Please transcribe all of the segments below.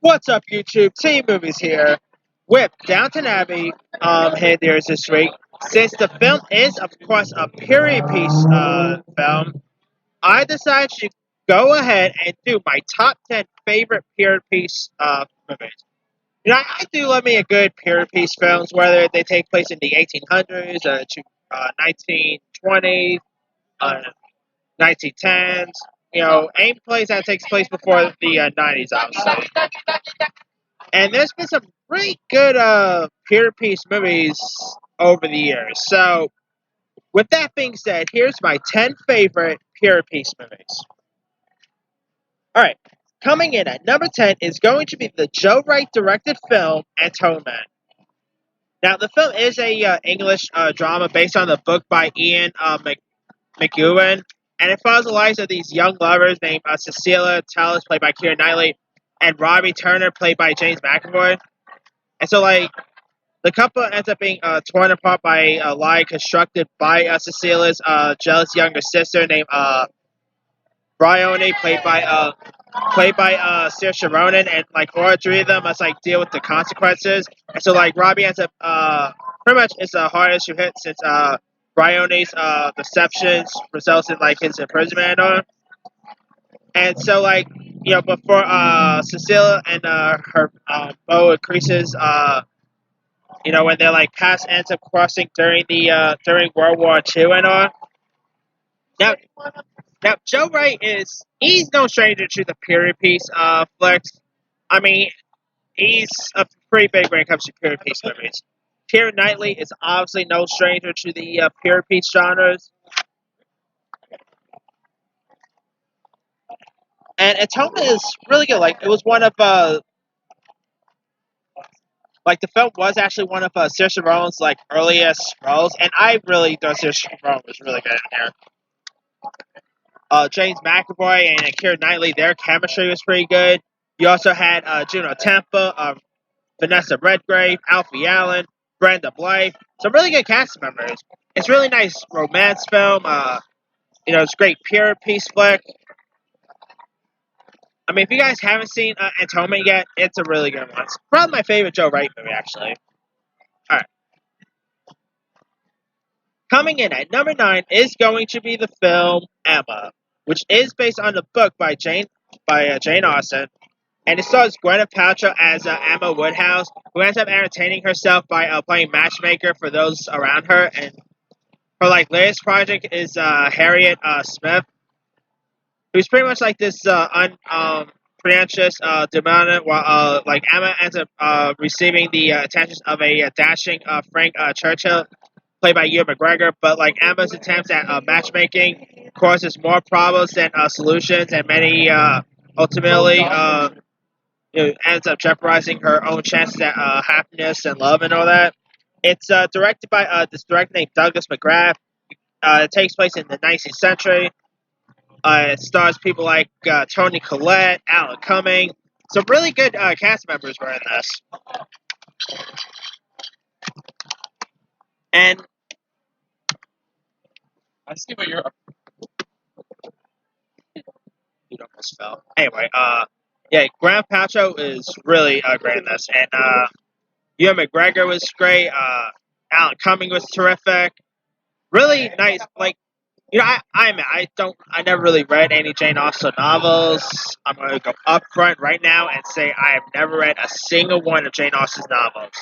What's up, YouTube? Team Movies here with Downton Abbey. Here there's this week. Since the film is, of course, a period piece film, I decided to go ahead and do my top 10 favorite period piece movies. I do love me a good period piece films, whether they take place in the 1800s, 1920s, uh, 1910s. Any place that takes place before the 90s, obviously. And there's been some really good period piece movies over the years. So, with that being said, here's my 10 favorite period piece movies. Alright, coming in at number 10 is going to be the Joe Wright directed film Atonement. Now, the film is a English drama based on the book by Ian McEwan, and it follows the lives of these young lovers named Cecilia Tallis, played by Keira Knightley, and Robbie Turner, played by James McAvoy. And so, the couple ends up being torn apart by a lie constructed by Cecilia's jealous younger sister named Bryony, played by Saoirse Ronan, and all three of them must deal with the consequences. And so Robbie ends up pretty much it's the hardest to hit since Bryony's deceptions results in his imprisonment and all. And so before Cecilia and her beau increases. When their paths ends up crossing during World War II and all. Now Joe Wright he's no stranger to the period piece flicks. I mean, he's a pretty big when it comes to period piece movies. Keira Knightley is obviously no stranger to the period piece genres. And Atonement is really good. It was one of the film was actually one of Saoirse Ronan's earliest roles, and I really thought Saoirse Ronan was really good in here. James McAvoy and Keira Knightley, their chemistry was pretty good. You also had Juno Temple, Vanessa Redgrave, Alfie Allen, Brenda Blythe. Some really good cast members. It's a really nice romance film. It's a great period piece flick. I mean, if you guys haven't seen Atonement yet, it's a really good one. It's probably my favorite Joe Wright movie, actually. Alright. Coming in at number 9 is going to be the film Emma, which is based on the book by Jane Austen, and it stars Gwyneth Paltrow as Emma Woodhouse, who ends up entertaining herself by playing matchmaker for those around her. And her latest project is Harriet Smith, who's pretty much this pretentious dominant, while Emma ends up receiving the attentions of a dashing Frank Churchill, played by Ewan McGregor. But Emma's attempts at matchmaking causes more problems than solutions, and many ultimately ends up jeopardizing her own chances at happiness and love and all that. It's directed by this director named Douglas McGrath. It takes place in the 19th century. It stars people like Toni Collette, Alan Cumming. Some really good cast members were in this. And I see what you're. You almost fell. Anyway, Gwyneth Paltrow is really great in this, and Ewan McGregor was great. Alan Cumming was terrific. Really nice. I never really read any Jane Austen novels. I'm going to go up front right now and say I have never read a single one of Jane Austen's novels.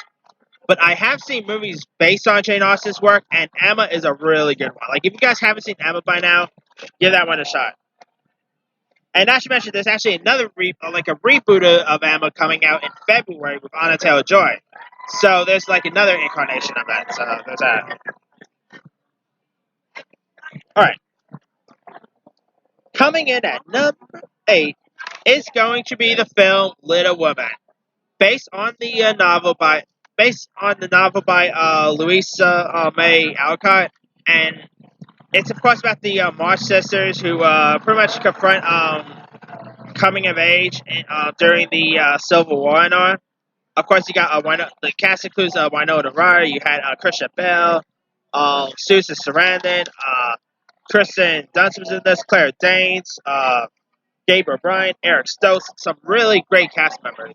But I have seen movies based on Jane Austen's work, and Emma is a really good one. If you guys haven't seen Emma by now, give that one a shot. And I should mention, there's actually another reboot of Emma coming out in February with Anna Taylor-Joy. So there's another incarnation of that. So there's that. Alright. Coming in at number 8 is going to be the film Little Women, based on the novel by Louisa May Alcott, and it's of course about the March sisters who pretty much confront coming of age during the Civil War and all. Of course, you got the cast includes Winona Ryder. You had Christian Bale, Susan Sarandon, Kristen Dunst was in this, Claire Danes, Gabriel Bryan, Eric Stoltz, some really great cast members.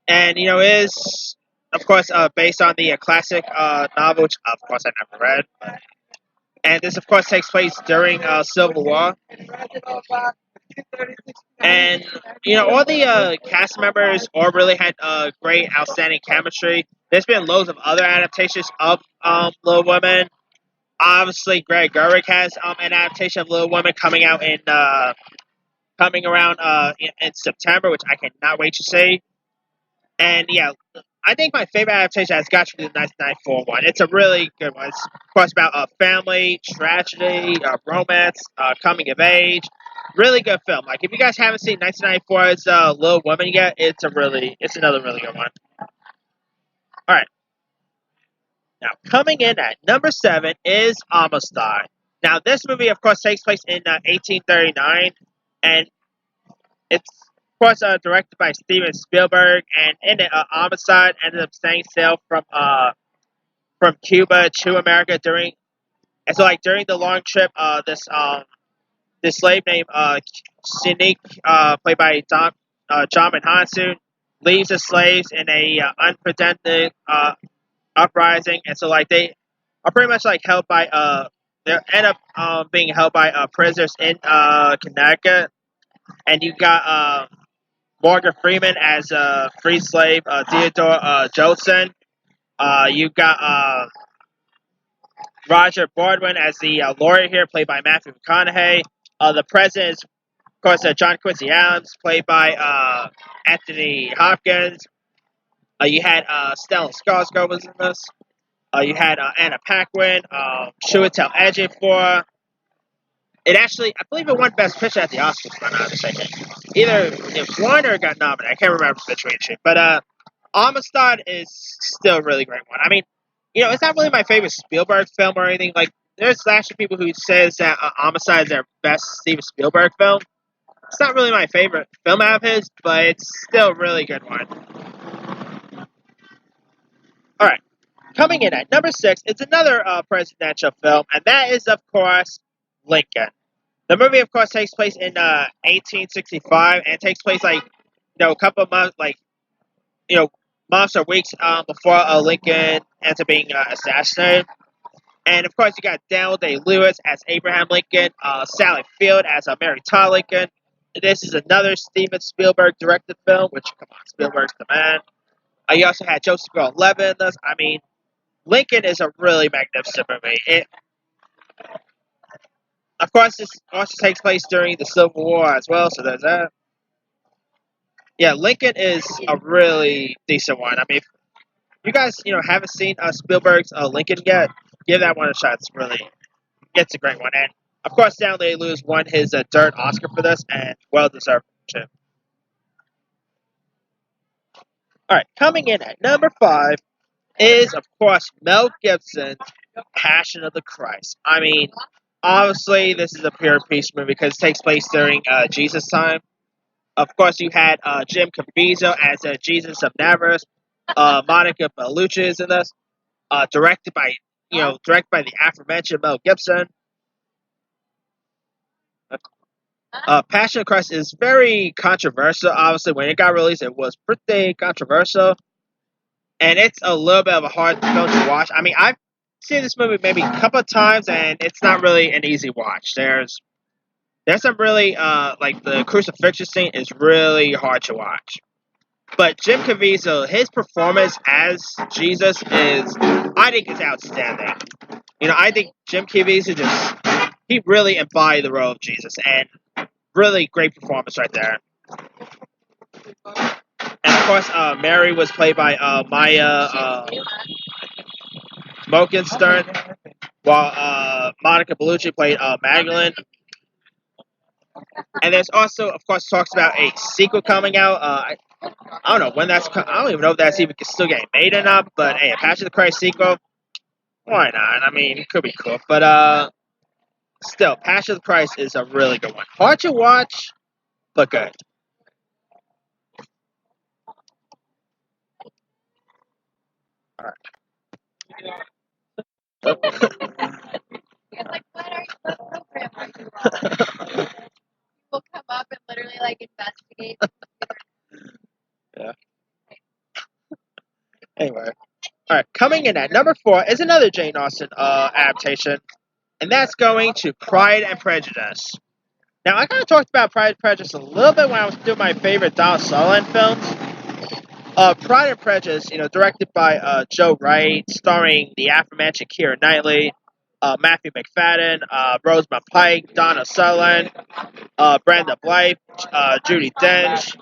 And it is of course based on the classic novel, which of course I never read. And this of course takes place during Civil War. And all the cast members all really had great, outstanding chemistry. There's been loads of other adaptations of Little Women. Obviously, Greg Gerwig has an adaptation of Little Women coming out coming around in September, which I cannot wait to see. And yeah, I think my favorite adaptation has got to be the 1994 one. It's a really good one. It's of course about family, tragedy, romance, coming of age. Really good film. Like if you guys haven't seen 1994's Little Women yet, it's another really good one. All right. Now coming in at number 7 is Amistad. Now this movie, of course, takes place in 1839, and it's of course directed by Steven Spielberg, and in it, Amistad ended up setting sail from Cuba to America during the long trip. This slave named Sinik, played by John Hanson, leaves the slaves in a unprecedented uprising, and so like they are pretty much like held by they end up being held by prisoners in Connecticut, and you got Morgan Freeman as a free slave, Theodore Jolson. You got Roger Baldwin as the lawyer here, played by Matthew McConaughey. The president is, of course, John Quincy Adams, played by Anthony Hopkins. You had Stellan Skarsgård was in this. You had Anna Paquin, Chiwetel Ejiofor. I believe it won Best Picture at the Oscars, if I'm not mistaken. Either it won or got nominated. I can't remember between two. But Amistad is still a really great one. I mean, it's not really my favorite Spielberg film or anything. Like, there's actually people who says that Amistad is their best Steven Spielberg film. It's not really my favorite film out of his, but it's still a really good one. All right. Coming in at number 6 is another presidential film, and that is, of course, Lincoln. The movie, of course, takes place in 1865, and it takes place a couple of months, months or weeks before Lincoln ends up being assassinated. And of course, you got Daniel Day-Lewis as Abraham Lincoln, Sally Field as Mary Todd Lincoln. This is another Steven Spielberg directed film, which, come on, Spielberg's the man. You also had Joseph Gordon-Levitt in this. I mean, Lincoln is a really magnificent movie. Of course, this also takes place during the Civil War as well, so there's that. Yeah, Lincoln is a really decent one. I mean, if you guys, haven't seen Spielberg's Lincoln yet, give that one a shot. It's a great one. And, of course, Daniel Day-Lewis won his third Oscar for this, and well-deserved too. All right, coming in at number 5 is, of course, Mel Gibson's Passion of the Christ. I mean, obviously, this is a pure peace movie because it takes place during Jesus' time. Of course, you had Jim Caviezel as Jesus of Nazareth. Monica Bellucci is in this. Directed by the aforementioned Mel Gibson. Passion of Christ is very controversial. Obviously, when it got released, it was pretty controversial, and it's a little bit of a hard film to watch. I mean, I've seen this movie maybe a couple of times, and it's not really an easy watch. There's some really like the crucifixion scene is really hard to watch. But Jim Caviezel, his performance as Jesus I think is outstanding. I think Jim Caviezel he really embodied the role of Jesus, and really great performance right there. And of course, Mary was played by Maya Morgenstern, while Monica Bellucci played Magdalene. And there's also, of course, talks about a sequel coming out. I don't know when I don't even know if that's even still getting made or not. But hey, a Passion of the Christ sequel, why not? I mean, it could be cool. But still, Passion of the Christ is a really good one. Hard to watch, but good. All right. will come up and literally like investigate. Yeah. Anyway. Alright, coming in at number 4 is another Jane Austen adaptation, and that's going to Pride and Prejudice. Now, I kind of talked about Pride and Prejudice a little bit when I was doing my favorite Donald Sutherland films. Pride and Prejudice, directed by Joe Wright, starring the aforementioned Keira Knightley, Matthew McFadden, Rosamund Pike, Donna Sutherland, Brenda Blythe, Judi Dench.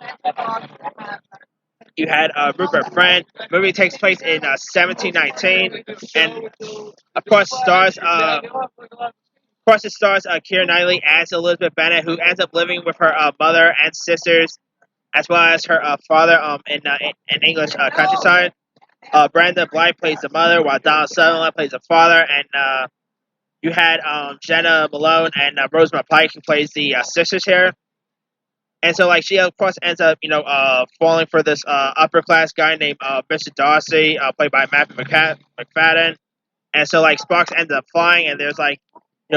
You had Rupert Friend. The movie takes place in 1719, and of course it stars Keira Knightley as Elizabeth Bennet, who ends up living with her mother and sisters, as well as her father in English countryside. Brenda Blythe plays the mother, while Donald Sutherland plays the father, and you had Jenna Malone and Rosamund Pike, who plays the sisters here. And so, like, she of course ends up, falling for this upper class guy named Mr. Darcy, played by Matthew McFadden. And so, like, Sparks ends up flying, and there's like,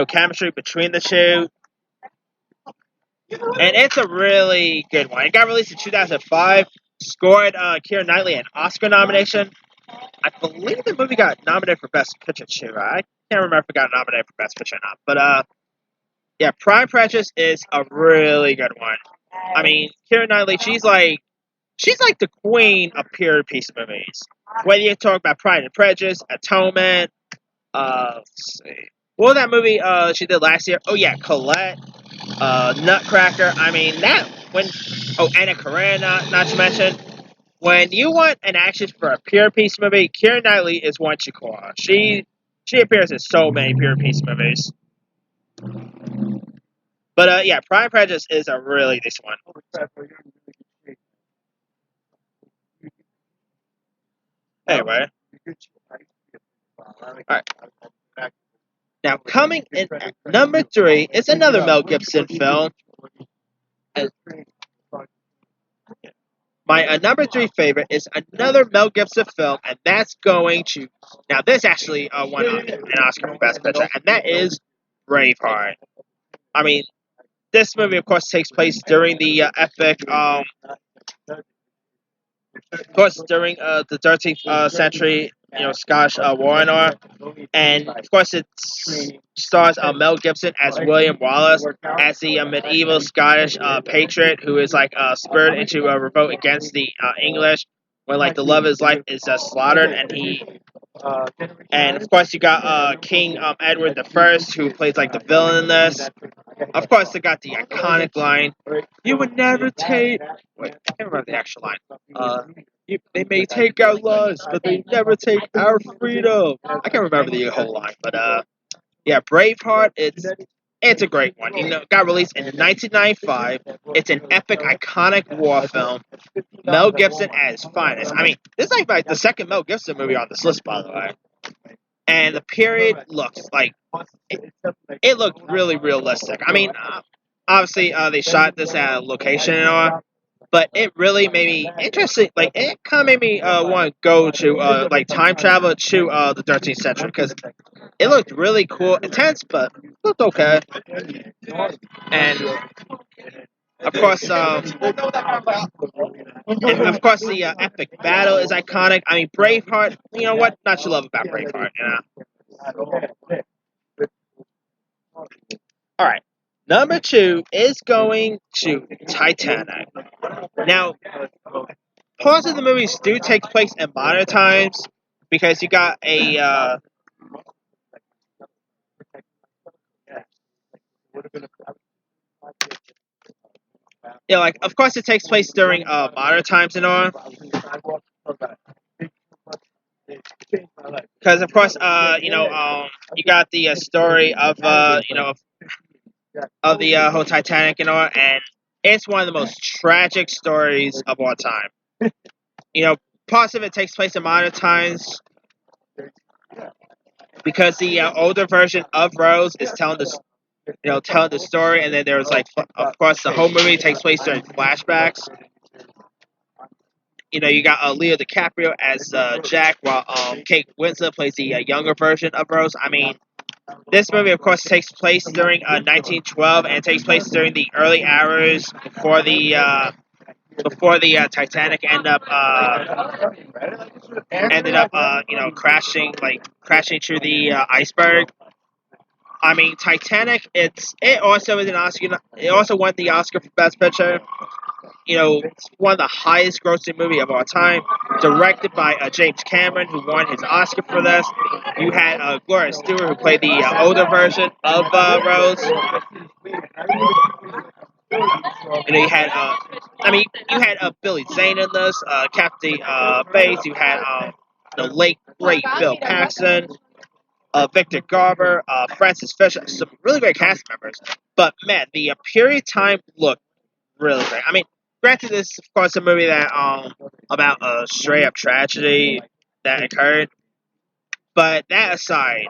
chemistry between the two. And it's a really good one. It got released in 2005, scored Keira Knightley an Oscar nomination. I believe the movie got nominated for Best Picture too. I can't remember if it got nominated for Best Picture or not. But yeah, Pride and Prejudice is a really good one. I mean, Keira Knightley, she's like the queen of period piece movies. Whether you talk about Pride and Prejudice, Atonement, let's see, what was that movie she did last year? Oh yeah, Colette, Nutcracker. I mean Anna Karenina, not to mention. When you want an action for a period piece movie, Keira Knightley is one to call. She appears in so many period piece movies. But yeah, Pride and Prejudice is a really decent one. Anyway. Alright. Now, coming in at number 3 is another Mel Gibson film. My number 3 favorite is another Mel Gibson film, and that's going to... Now, this actually won an Oscar for Best Picture, and that is Braveheart. I mean, this movie, of course, takes place during the epic... of course, during the 13th century, Scottish war and all. And, of course, it stars Mel Gibson as William Wallace, as the medieval Scottish patriot who is, like, spurred into a revolt against the English when, like, the love of his life is slaughtered, and of course, you got King Edward I, who plays, like, the villain in this. Of course, they got the iconic line, "You would never take..." Wait, I can't remember the actual line. They may take our lives, but they never take our freedom. I can't remember the whole line, but yeah, Braveheart. It's a great one. It got released in 1995. It's an epic, iconic war film. Mel Gibson at his finest. I mean, this is like the second Mel Gibson movie on this list, by the way. And the period looks like it looked really realistic. I mean, obviously they shot this at a location and all, but it really made me interested. Like, it kind of made me want to go to like time travel to the 13th century, because it looked really cool, intense, but looked okay. And of course, the epic battle is iconic. I mean, Braveheart. You know what? Not to love about Braveheart. All right. Number 2 is going to Titanic. Now, parts of the movies do take place in modern times, because you got a like, of course it takes place during modern times and all. Because of course, you got the story of of the whole Titanic and all, and it's one of the most tragic stories of all time. Parts of it takes place in modern times, because the older version of Rose is telling the story, and then there's, like, of course, the whole movie takes place during flashbacks. You got Leo DiCaprio as Jack, while Kate Winslet plays the younger version of Rose. I mean, This movie, of course, takes place during 1912 and takes place during the early hours before the Titanic ended up crashing through the iceberg. I mean, Titanic. It also is an Oscar. It also won the Oscar for Best Picture. It's one of the highest grossing movie of all time. Directed by James Cameron, who won his Oscar for this. You had Gloria Stewart, who played the older version of Rose. And you had, you had Billy Zane in this, Kathy Bates. You had the late great Bill Paxton, Victor Garber, Francis Fisher. Some really great cast members. But man, the period time looked really great. I mean, granted, this is of course a movie that about a straight up tragedy that occurred. But that aside,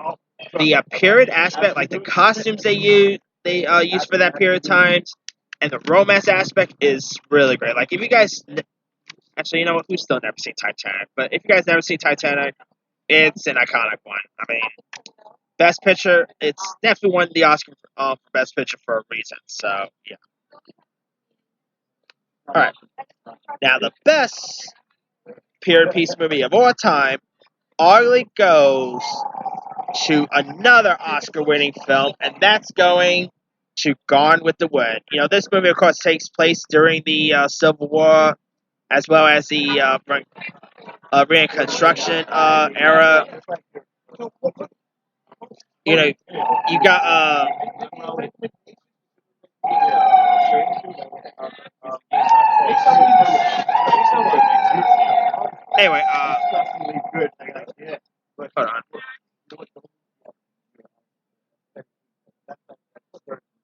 the period aspect, like the costumes they use for that period of times, and the romance aspect is really great. Like if you guys, actually, you know what? Who's still never seen Titanic? But if you guys never seen Titanic, it's an iconic one. I mean, Best Picture, it's definitely won the Oscar for Best Picture for a reason. So yeah. All right. Now the best period piece movie of all time arguably goes to another Oscar-winning film, and that's going to Gone with the Wind. This movie, of course, takes place during the Civil War, as well as the Reconstruction era. You got anyway. Hold on.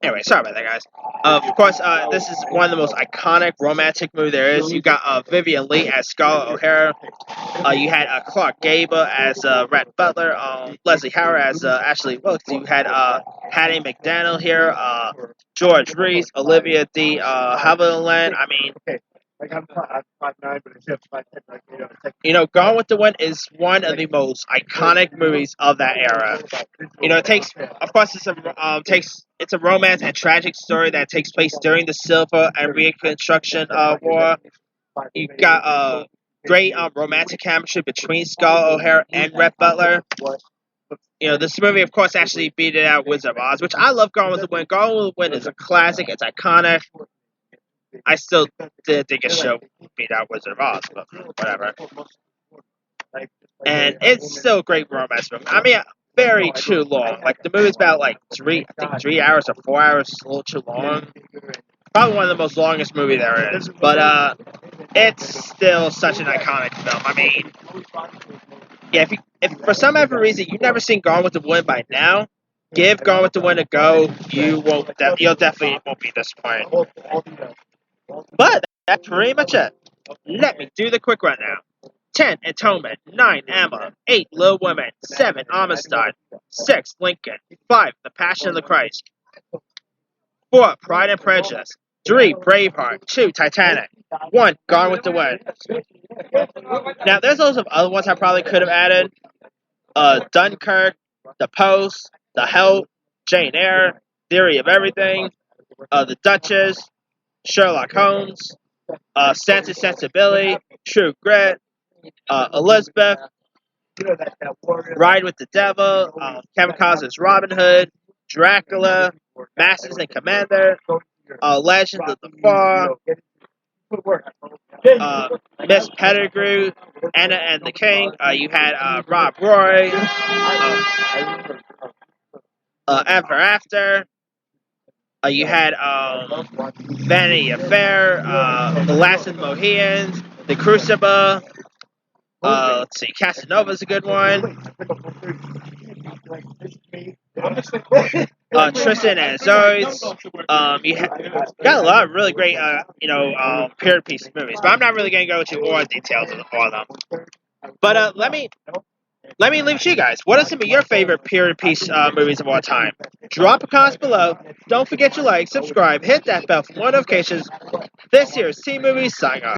Anyway, sorry about that, guys. Of course, this is one of the most iconic romantic movies there is. You got Vivian Leigh as Scarlett O'Hara. You had Clark Gable as Rhett Butler. Leslie Howard as Ashley Wilkes. You had Hattie McDaniel here. George Reese, Olivia D. Havilland. I mean, Gone with the Wind is one of the most iconic movies of that era. It takes, of course, it's a romance and tragic story that takes place during the Civil and Reconstruction War. You got great romantic chemistry between Scarlett O'Hara and Rhett Butler. This movie, of course, actually beat it out Wizard of Oz, which I love. Gone with the Wind. Gone with the Wind is a classic. It's iconic. I still didn't think it should beat out Wizard of Oz, but whatever. And it's still a great romance movie. I mean, very too long. Like the movie's about like 3 hours or 4 hours. It's a little too long. Probably one of the most longest movie there is, but it's still such an iconic film. I mean, yeah, if for some other reason you've never seen Gone with the Wind by now, give Gone with the Wind a go. You'll definitely won't be disappointed. But that's pretty much it. Let me do the quick rundown. 10. Atonement. 9. Emma. 8. Little Women. 7. Amistad. 6. Lincoln. 5. The Passion of the Christ. 4. Pride and Prejudice. 3. Braveheart. 2. Titanic. 1. Gone with the Wind. Now, there's loads of other ones I probably could have added. Dunkirk. The Post. The Help. Jane Eyre. Theory of Everything. The Duchess. Sherlock Holmes. Sense and Sensibility. True Grit. Elizabeth. Ride with the Devil. Kevin Costner's Robin Hood. Dracula. Masters and Commander. Legend of the Fall. Miss Pettigrew. Anna and the King. You had Rob Roy. Ever After. You had Vanity Affair, The Last of the Mohicans, The Crucible. Let's see, Casanova's a good one. Tristan and Isolde. You got a lot of really great, period piece movies, but I'm not really going to go into all the details of all of them. But let me leave to you guys. What are some of your favorite period piece movies of all time? Drop a comment below. Don't forget to like, subscribe, hit that bell for more notifications. This here is Team Movies signing off.